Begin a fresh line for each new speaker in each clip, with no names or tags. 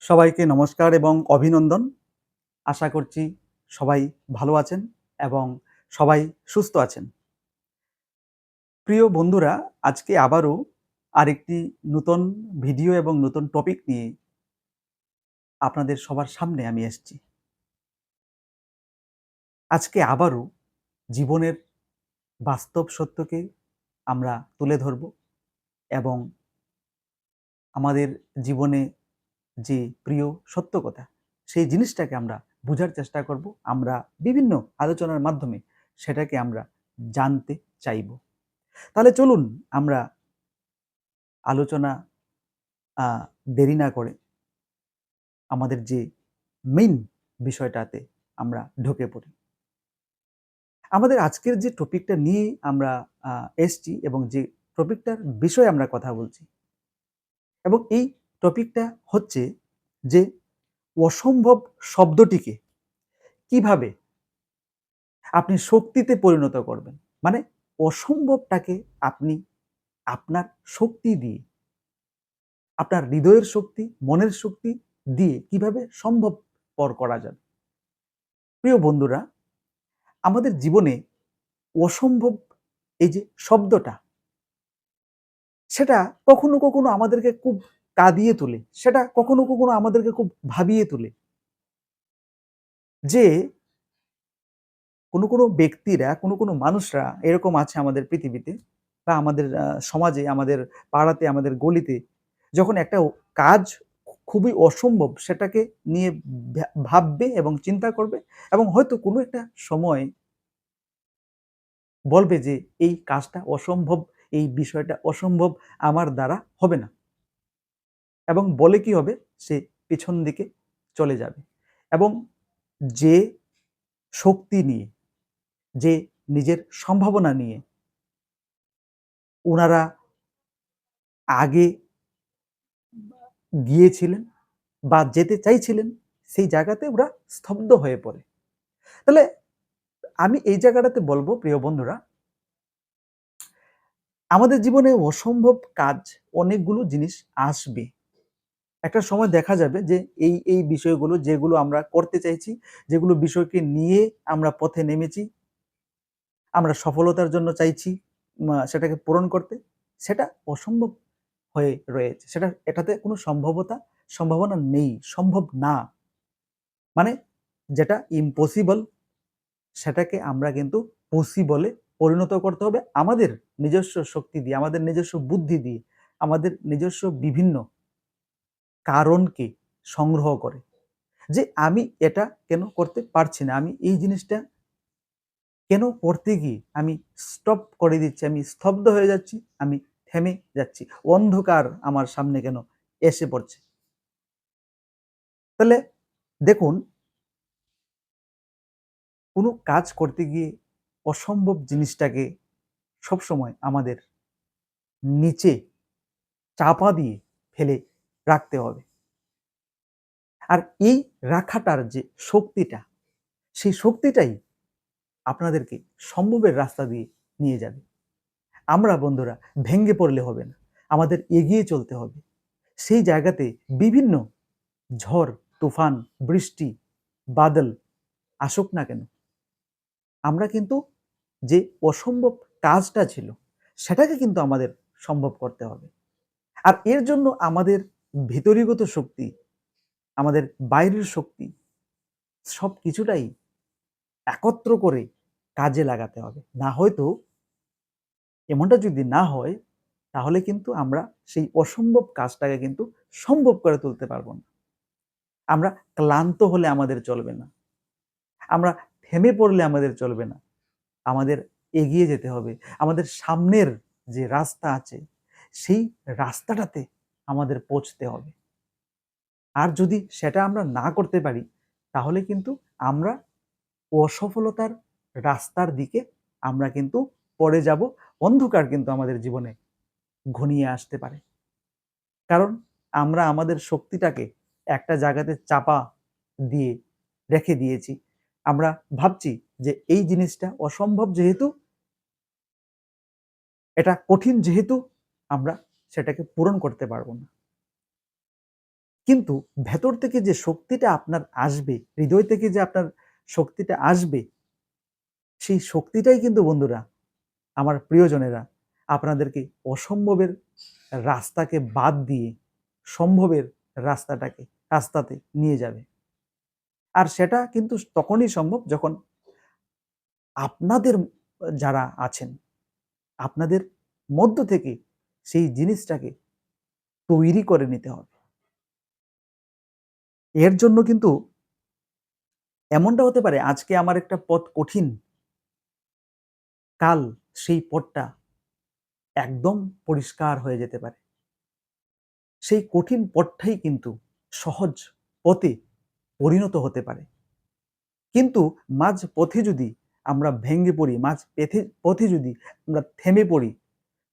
সবাইকে নমস্কার এবং অভিনন্দন। আশা করছি সবাই ভালো আছেন এবং সবাই সুস্থ আছেন। প্রিয় বন্ধুরা, আজকে আবারও আরেকটি নতুন ভিডিও এবং নতুন টপিক নিয়ে আপনাদের সবার সামনে আমি এসেছি। আজকে আবারও জীবনের বাস্তব সত্যকে আমরা তুলে ধরব এবং আমাদের জীবনে যে প্রিয় সত্য কথা, সেই জিনিসটাকে আমরা বোঝার চেষ্টা করব। আমরা বিভিন্ন আলোচনার মাধ্যমে সেটাকে আমরা জানতে চাইব। তাহলে চলুন আমরা আলোচনা দেরি না করে আমাদের যে মেইন বিষয়টাতে আমরা ঢুকে পড়ি। আমাদের আজকের যে টপিকটা নিয়ে আমরা এসছি এবং যে টপিকটার বিষয়ে আমরা কথা বলছি, এবং এই টপিকটা হচ্ছে যে অসম্ভব শব্দটিকে কিভাবে আপনি শক্তিতে পরিণত করবেন। মানে অসম্ভবটাকে আপনি আপনার শক্তি দিয়ে, আপনার হৃদয়ের শক্তি, মনের শক্তি দিয়ে কিভাবে সম্ভবপর করা যাবে। প্রিয় বন্ধুরা, আমাদের জীবনে অসম্ভব এই যে শব্দটা, সেটা কখনো কখনো আমাদেরকে খুব কাঁদিয়ে তোলে, সেটা কখনো কখনো আমাদেরকে খুব ভাবিয়ে তোলে যে কোনো ব্যক্তিরা, কোনো মানুষরা এরকম আছে আমাদের পৃথিবীতে বা আমাদের সমাজে, আমাদের পাড়াতে, আমাদের গলিতে, যখন একটা কাজ খুবই অসম্ভব সেটাকে নিয়ে ভাববে এবং চিন্তা করবে, এবং হয়তো কোনো একটা সময় বলবে যে এই কাজটা অসম্ভব, এই বিষয়টা অসম্ভব, আমার দ্বারা হবে না, এবং বলে কি হবে, সে পিছন দিকে চলে যাবে। এবং যে শক্তি নিয়ে, যে নিজের সম্ভাবনা নিয়ে উনারা আগে গিয়েছিলেন বা যেতে চাইছিলেন, সেই জায়গাতে ওরা স্তব্ধ হয়ে পড়ে। তাহলে আমি এই জায়গাটাতে বলবো, প্রিয় বন্ধুরা, আমাদের জীবনে অসম্ভব কাজ, অনেকগুলো জিনিস আসবে। একটা সময় দেখা যাবে যে এই বিষয়গুলো যেগুলো আমরা করতে চাইছি, যেগুলো বিষয়কে নিয়ে আমরা পথে নেমেছি, আমরা সফলতার জন্য চাইছি সেটাকে পূরণ করতে, সেটা অসম্ভব হয়ে রয়েছে। এটাতে কোনো সম্ভাবনা নেই, সম্ভব না। মানে যেটা ইম্পসিবল, সেটাকে আমরা কিন্তু পসিবলে পরিণত করতে হবে আমাদের নিজস্ব শক্তি দিয়ে, আমাদের নিজস্ব বুদ্ধি দিয়ে, আমাদের নিজস্ব বিভিন্ন কারণকে সংগ্রহ করে। যে আমি এটা কেন করতে পারছি না, আমি এই জিনিসটা কেন করতে গিয়ে আমি স্টপ করে দিচ্ছি, আমি স্তব্ধ হয়ে যাচ্ছি, আমি থেমে যাচ্ছি, অন্ধকার আমার সামনে কেন এসে পড়ছে। তাহলে দেখুন, কোনো কাজ করতে গিয়ে অসম্ভব জিনিসটাকে সবসময় আমাদের নিচে চাপা দিয়ে ফেলে রাখতে হবে। আর এই রাখাটার যে শক্তিটা, সেই শক্তিটাই আপনাদেরকে সম্ভবের রাস্তা দিয়ে নিয়ে যাবে। আমরা বন্ধুরা ভেঙে পড়লে হবে না, আমাদের এগিয়ে চলতে হবে। সেই জায়গাতে বিভিন্ন ঝড়, তুফান, বৃষ্টি, বাদল আসুক না কেন, আমরা কিন্তু যে অসম্ভব কাজটা ছিল, সেটাকে কিন্তু আমাদের সম্ভব করতে হবে। আর এর জন্য আমাদের ভিতরিগত শক্তি, আমাদের বাইরের শক্তি, সব কিছুটাই একত্র করে কাজে লাগাতে হবে। না হয়তো, এমনটা যদি না হয়, তাহলে কিন্তু আমরা সেই অসম্ভব কাজটাকে কিন্তু সম্ভব করে তুলতে পারবো না। আমরা ক্লান্ত হলে আমাদের চলবে না, আমরা থেমে পড়লে আমাদের চলবে না। আমাদের এগিয়ে যেতে হবে। আমাদের সামনের যে রাস্তা আছে, সেই রাস্তাটাতে আমাদের পৌঁছতে হবে। আর যদি সেটা আমরা না করতে পারি, তাহলে কিন্তু আমরা অসফলতার রাস্তার দিকে আমরা কিন্তু পড়ে যাব। অন্ধকার কিন্তু আমাদের জীবনে ঘনিয়ে আসতে পারে। কারণ আমরা আমাদের শক্তিটাকে একটা জায়গাতে চাপা দিয়ে রেখে দিয়েছি। আমরা ভাবছি যে এই জিনিসটা অসম্ভব যেহেতু, এটা কঠিন যেহেতু, আমরা সেটাকে পূরণ করতে পারবো না। কিন্তু ভেতর থেকে যে শক্তিটা আপনার আসবে, হৃদয় থেকে যে আপনার শক্তিটা আসবে, সেই শক্তিটাই কিন্তু বন্ধুরা, আমার প্রিয়জনেরা, আপনাদেরকে অসম্ভবের রাস্তাকে বাদ দিয়ে সম্ভবের রাস্তাতে নিয়ে যাবে। আর সেটা কিন্তু তখনই সম্ভব যখন আপনাদের যারা আছেন, আপনাদের মধ্য থেকে সেই জিনিসটাকে তৈরি করে নিতে হবে। এর জন্য কিন্তু এমনটা হতে পারে আজকে আমার একটা পথ কঠিন, কাল সেই পথটা একদম পরিষ্কার হয়ে যেতে পারে। সেই কঠিন পথটাই কিন্তু সহজ পথে পরিণত হতে পারে। কিন্তু মাঝ পথে যদি আমরা ভেঙে পড়ি, মাঝ পথে যদি আমরা থেমে পড়ি,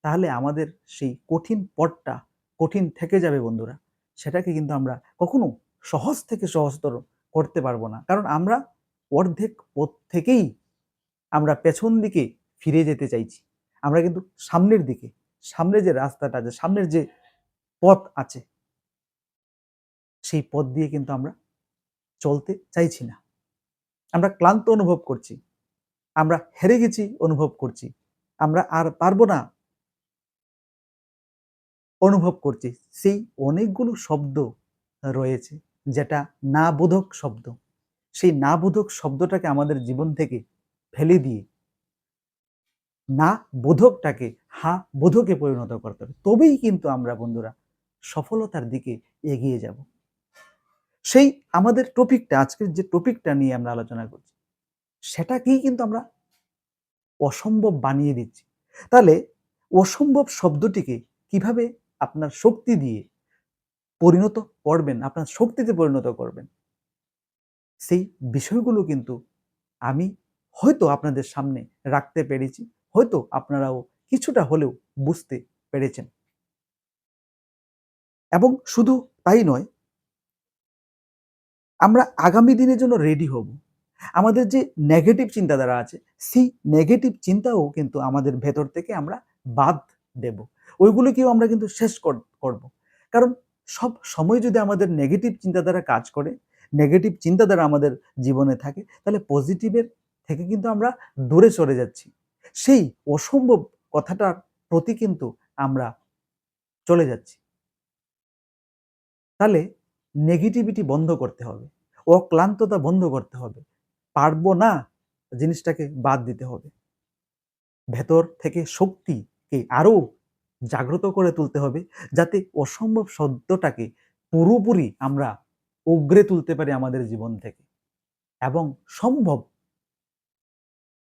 তাহলে আমাদের সেই কঠিন পথটা কঠিন থেকে যাবে বন্ধুরা। সেটাকে কিন্তু আমরা কখনো সহজ থেকে সহজতর করতে পারবো না। কারণ আমরা অর্ধেক পথ থেকেই আমরা পেছন দিকে ফিরে যেতে চাইছি। আমরা কিন্তু সামনের দিকে, সামনে যে রাস্তাটা আছে, সামনের যে পথ আছে, সেই পথ দিয়ে কিন্তু আমরা চলতে চাইছি না। আমরা ক্লান্ত অনুভব করছি, আমরা হেরে গেছি অনুভব করছি, আমরা আর পারবো না অনুভব করছি। সেই অনেকগুলো শব্দ রয়েছে যেটা না বোধক শব্দ। সেই না বোধক শব্দটাকে আমাদের জীবন থেকে ফেলে দিয়ে না বোধকটাকে হা বোধকে পরিণত করতে হবে। তবেই কিন্তু আমরা বন্ধুরা সফলতার দিকে এগিয়ে যাব। সেই আমাদের টপিকটা, আজকের যে টপিকটা নিয়ে আমরা আলোচনা করছি, সেটাকেই কিন্তু আমরা অসম্ভব বানিয়ে দিচ্ছি। তাহলে অসম্ভব শব্দটিকে কিভাবে আপনার শক্তি দিয়ে পরিণত করবেন, আপনার শক্তিতে পরিণত করবেন, সেই বিষয়গুলো কিন্তু আমি হয়তো আপনাদের সামনে রাখতে পেরেছি। হয়তো আপনারাও কিছুটা হলেও বুঝতে পেরেছেন। এবং শুধু তাই নয়, আমরা আগামী দিনের জন্য রেডি হব। আমাদের যে নেগেটিভ চিন্তাধারা আছে, সেই নেগেটিভ চিন্তাও কিন্তু আমাদের ভেতর থেকে আমরা বাদ দেব। ওইগুলোকেও আমরা কিন্তু শেষ করব। কারণ সব সময় যদি আমাদের নেগেটিভ চিন্তাধারা কাজ করে, নেগেটিভ চিন্তাধারা আমাদের জীবনে থাকে, তাহলে পজিটিভের থেকে কিন্তু আমরা দূরে সরে যাচ্ছি। সেই অসম্ভব কথাটার প্রতি কিন্তু আমরা চলে যাচ্ছি। তাহলে নেগেটিভিটি বন্ধ করতে হবে, অক্লান্ততা বন্ধ করতে হবে, পারবো না জিনিসটাকে বাদ দিতে হবে। ভেতর থেকে শক্তিকে আরো জাগ্রত করে তুলতে হবে, যাতে অসম্ভব শব্দটাকে পুরোপুরি আমরা উগরে তুলতে পারি আমাদের জীবন থেকে। এবং সম্ভব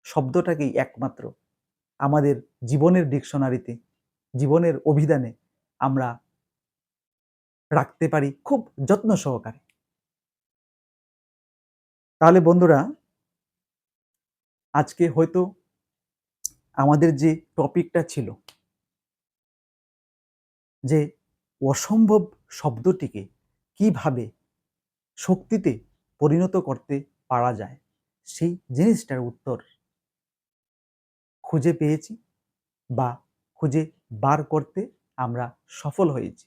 শব্দটাকেই একমাত্র আমাদের জীবনের ডিকশনারিতে, জীবনের অভিধানে আমরা রাখতে পারি খুব যত্ন সহকারে। তাহলে বন্ধুরা, আজকে হয়তো আমাদের যে টপিকটা ছিল, যে অসম্ভব শব্দটিকে কিভাবে শক্তিতে পরিণত করতে পারা যায়, সেই জিনিসটার উত্তর খুঁজে পেয়েছি বা খুঁজে বার করতে আমরা সফল হয়েছি।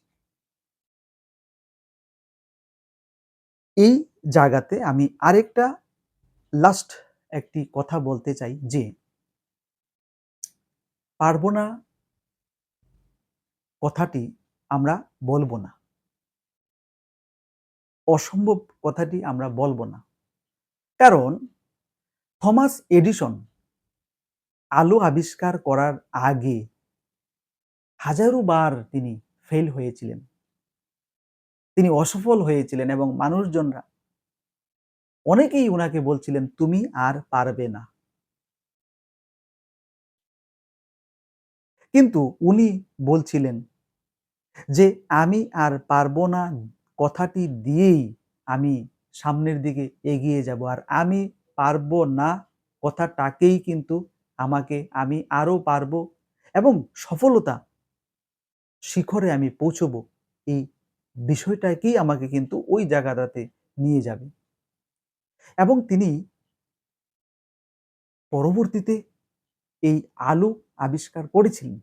এই জায়গাতে আমি আরেকটা লাস্ট একটি কথা বলতে চাই যে পারবো না কথাটি আমরা বলবো না, অসম্ভব কথাটি আমরা বলবো না। কারণ থমাস এডিসন আলো আবিষ্কার করার আগে হাজারো বার তিনি ফেল হয়েছিলেন, তিনি অসফল হয়েছিলেন এবং মানুষজনরা অনেকেই উনাকে বলছিলেন তুমি আর পারবে না। কিন্তু উনি বলছিলেন যে আমি আর পারবো না কথাটি দিয়েই আমি সামনের দিকে এগিয়ে যাব, আর আমি পারবো না কথাটাকেই কিন্তু আমাকে আমি আরো পারবো এবং সফলতা শিখরে আমি পৌঁছবো, এই বিষয়টাকেই আমাকে কিন্তু ওই জায়গাটাতে নিয়ে যাবে। এবং তিনি পরবর্তীতে এই আলো আবিষ্কার করেছিলেন,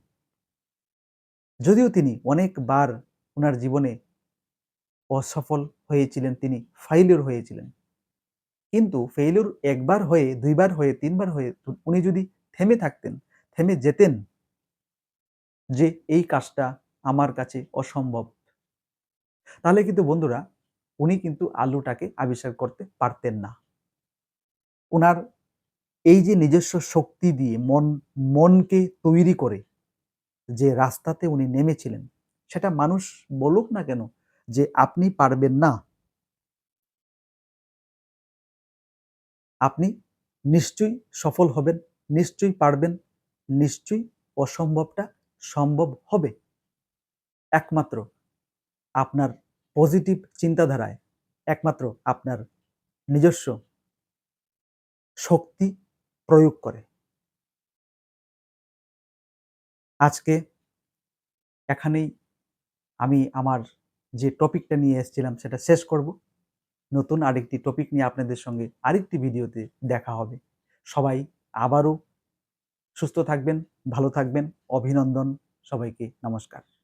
যদিও তিনি অনেকবার ওনার জীবনে অসফল হয়েছিলেন, তিনি ফাইলিউর হয়েছিলেন। কিন্তু ফেইলিউর একবার হয়ে, ২ বার হয়ে, ৩ বার হয়ে উনি যদি থেমে থাকতেন, থেমে যেতেন যে এই কাজটা আমার কাছে অসম্ভব, তাহলে কিন্তু বন্ধুরা উনি কিন্তু আলুটাকে আবিষ্কার করতে পারতেন না। উনার এই যে নিজস্ব শক্তি দিয়ে মনকে তৈরি করে যে রাস্তাতে উনি নেমেছিলেন, সেটা মানুষ বলুক না কেন যে আপনি পারবেন না, আপনি নিশ্চয়ই সফল হবেন, নিশ্চয়ই পারবেন, নিশ্চয়ই অসম্ভবটা সম্ভব হবে। একমাত্র আপনার পজিটিভ চিন্তাধারায়, একমাত্র আপনার নিজস্ব শক্তি প্রয়োগ করে। আজকে এখানেই আমি আমার যে টপিকটা নিয়ে এসেছিলাম সেটা শেষ করব। নতুন আরেকটি টপিক নিয়ে আপনাদের সঙ্গে আরেকটি ভিডিওতে দেখা হবে। সবাই আবারও সুস্থ থাকবেন, ভালো থাকবেন। অভিনন্দন সবাইকে, নমস্কার।